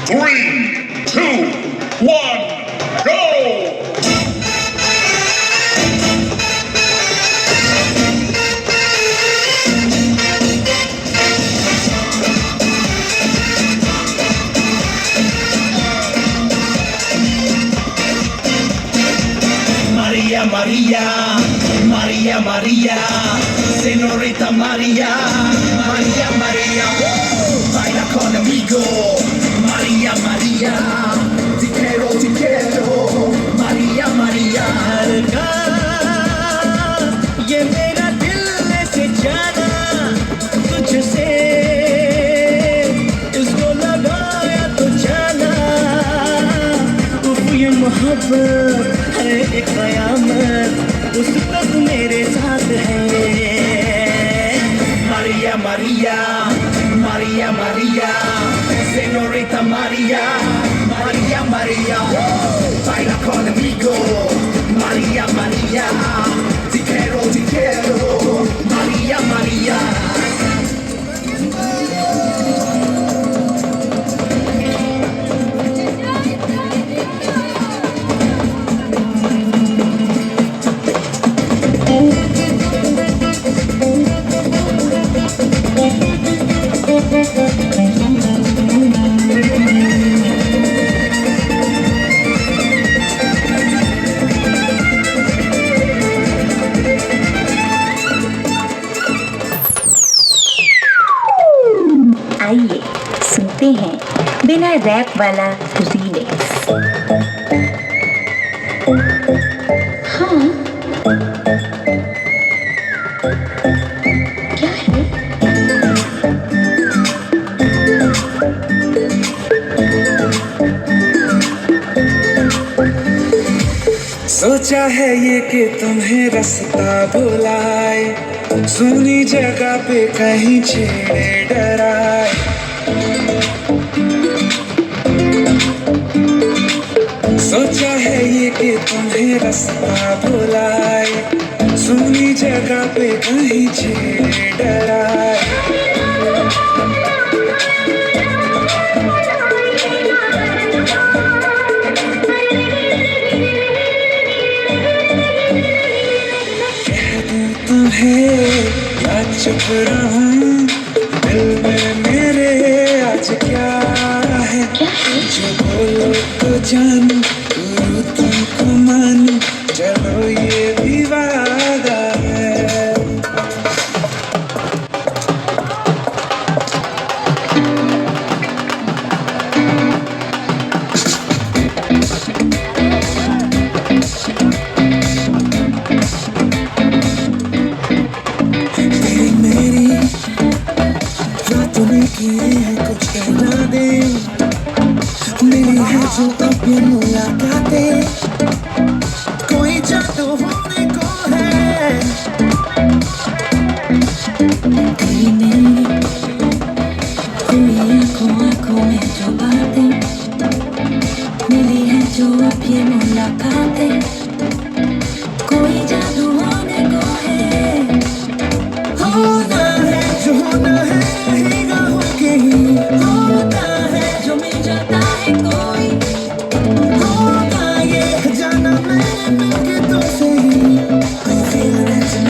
3, 2, 1, go! Maria, Maria, Maria, Maria, señorita Maria, Maria, Maria, baila conmigo, Maria, Maria, te quiero, Maria, Maria. ये मेरा दिल से जाना तुझसे इसको लगाया तो जाना ये मोहब्बत है एक कयामत उस तक मेरे साथ है Maria, Maria, Maria, Maria, señorita Maria, Maria, Maria, baila conmigo, Maria, Maria, te quiero, Maria, Maria. आइए सुनते हैं बिना रैप वाला रीमिक्स। हाँ क्या है? सोचा है ये कि तुम्हें रास्ता भुलाए सुनी जगह पे कहीं छेड़े डराए सोचा है ये कि तुम्हें रास्ता भुलाए सुनी जगह पे कहीं छेड़े डराए या चुप रहूं दिल में मेरे आज क्या है जो बोलो तो जानू तुमको मानू चलो ये भी वादा है कुछ कहना दे मेरी है जो अब ये मुलाकातें कोई जादू होने को है